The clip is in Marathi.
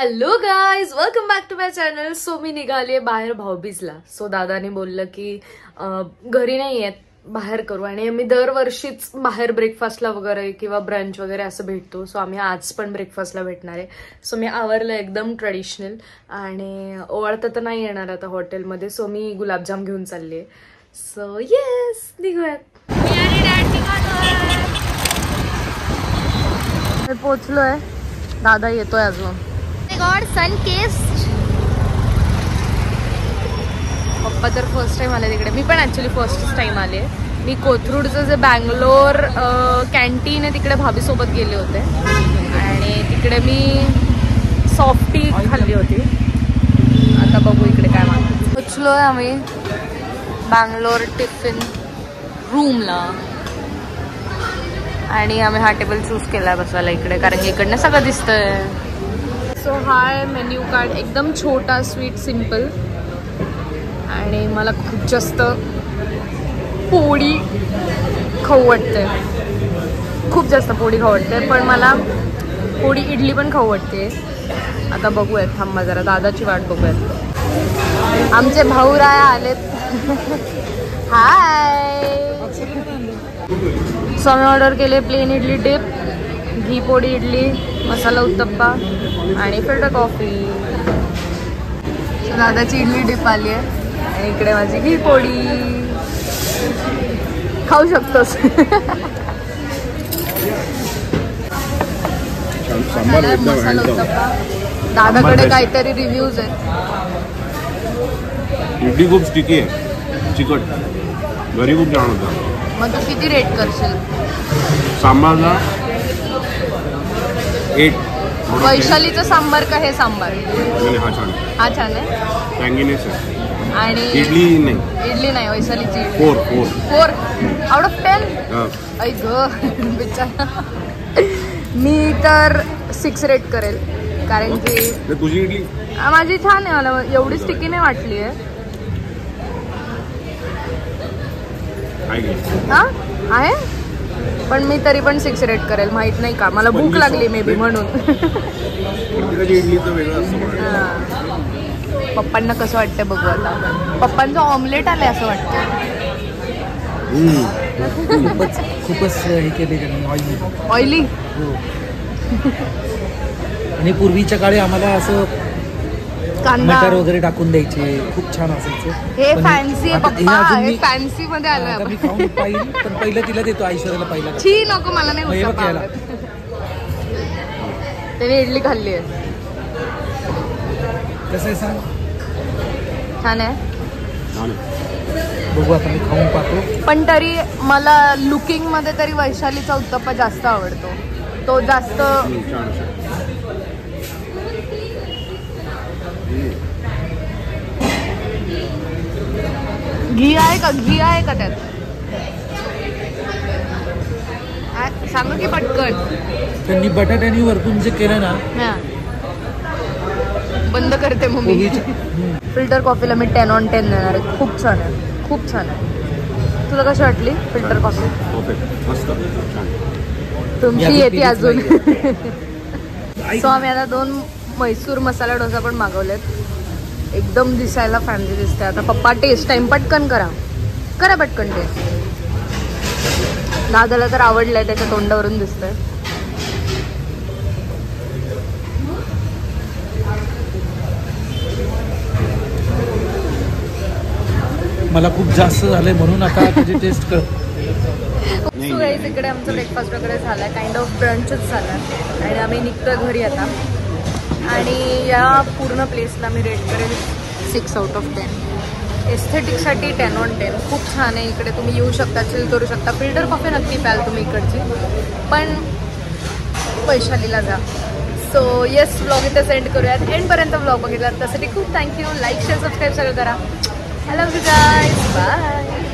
Hello guys, welcome back to my channel. So मी निघाली बाहेर भाऊबीजला. सो दादाने बोललं की घरी नाही येत, बाहेर करू. आणि आम्ही दरवर्षीच बाहेर ब्रेकफास्टला वगैरे किंवा ब्रंच वगैरे असं भेटतो. सो आम्ही आज पण ब्रेकफास्टला भेटणार आहे. सो मी आवरलं एकदम ट्रेडिशनल आणि ओवाळता तर नाही येणार आता हॉटेलमध्ये. सो मी गुलाबजाम घेऊन चालली आहे. So yes, निघूयात. पोचलोय, दादा येतोय अजून. गॉड सन केस्ट. पप्पा तर फर्स्ट टाइम आले तिकडे. मी पण ऍक्च्युली फर्स्ट टाइम आले. मी कोथरूडचं जे बँगलोर कॅन्टीन आहे तिकडे भाभीसोबत गेले होते आणि तिकडे मी सॉफ्टी खाल्ली होती. आता बघू इकडे काय मागतो. पोचलोय आम्ही बँगलोर टिफिन रूमला आणि आम्ही हा टेबल चूज केलाय बसवायला इकडे, कारण की इकडनं सगळं दिसतंय. सो हाय मेन्यू कार्ड, एकदम छोटा, स्वीट, सिंपल. आणि मला खूप जास्त पोळी खाऊ वाटते, खूप जास्त पोळी खाऊ वाटते. पण मला पोळी इडली पण खाऊ वाटते. आता बघूयात, थांबा जरा दादाची वाट बघूयात. आमचे भाऊराया आलेत. हाय. सो आम्ही ऑर्डर केले प्लेन इडली डिप, घी पोळी इडली, मसाला उत्तप्पा आणि फिल्टर कॉफी. सो दादाची इडली डिप आली आहे आणि इकडे माझी घी पोळी. खाऊ शकतोस. मसाला उत्तप्पा. दादाकडे काहीतरी रिव्ह्यूज आहेत. इडली खूप स्टिकी आहे, चिकट. घरी खूप छान होता. मग तू किती रेट करशील? सांबारला 8. वैशालीचं सांबार का हे सांबार? हा छान, हा छान आहे, टँगीनेस आहे. आणि इडली नाही, इडली नाही, वैशालीची 4 आउट ऑफ 10. ऐ ग बिचारा. मी तर 6 रेट करेल, कारण की तुझी इडली माझी छान आहे. मला एवढी स्टिकी नाही वाटली आहे. हा आहे, पण मी तरी पण 6 रेट करेल. माहित नाही का, मला भूक लागली मे बी म्हणून. पप्पांना कसं वाटतं बघू आता. पप्पांचं ऑमलेट आलंय असं वाटतं. खूपच हे केले ऑइली. आणि पूर्वीच्या काळी आम्हाला असं कांदा मटर वगैरे टाकून द्यायचे, खूप छान असायचं. हे फॅन्सी आहे पप्पा, हे फॅन्सी मध्ये आलं. मी खाऊन पाहिजे, पण पहिलं तिला देतो, ऐश्वर्याला पहिला. छी नको, मला नाही उत्तप्पा. त्याने इडली खाल्ली आहे. कसं आहे सांग? छान आहे. बघू आता, मी खाऊन पाहतो. पण तरी मला लुकिंग मध्ये तरी वैशालीचा उत्तप्पा जास्त आवडतो. तो जास्त घी आहे का? घी आहे का त्यात? सांग की पटकन. त्यांनी बटाट्यानी वरतून जे केलं ना, बंद करते मग मी. फिल्टर कॉफीला मी 10 on 10 देणार आहे. खूप छान आहे, खूप छान आहे. तुला कशी वाटली फिल्टर कॉफी? तुमची येते अजून. सो आम्ही आता 2 मैसूर मसाला डोसा पण मागवलेत. एकदम दिसायला फॅन्सी दिसते. आता पप्पा टेस्ट टाइम पटकन करा पटकन टेस्ट. दादाला तर आवडलंय, त्याच्या तोंडावरून दिसतंय. मला खूप जास्त झालंय म्हणून आता त्याची टेस्ट कर. सो गाईस, इकडे आमचा ब्रेकफास्ट वगैरे झाला, काइंड ऑफ ब्रंचच झाला आणि आम्ही निघतो घरी आता. आणि या पूर्ण प्लेसला मी रेट करेल 6 out of 10. एस्थेटिकसाठी 10 on 10. खूप छान आहे इकडे. तुम्ही येऊ शकता, चिल करू शकता. फिल्टर कॉफी नक्की प्याल तुम्ही इकडची, पण वैशालीला जा. सो येस, व्लॉग इथे सेंड करूयात. एंडपर्यंत व्लॉग बघितला त्यासाठी खूप थँक्यू. लाईक, शेअर, सबस्क्राईब सगळं करा. I love you guys. Bye.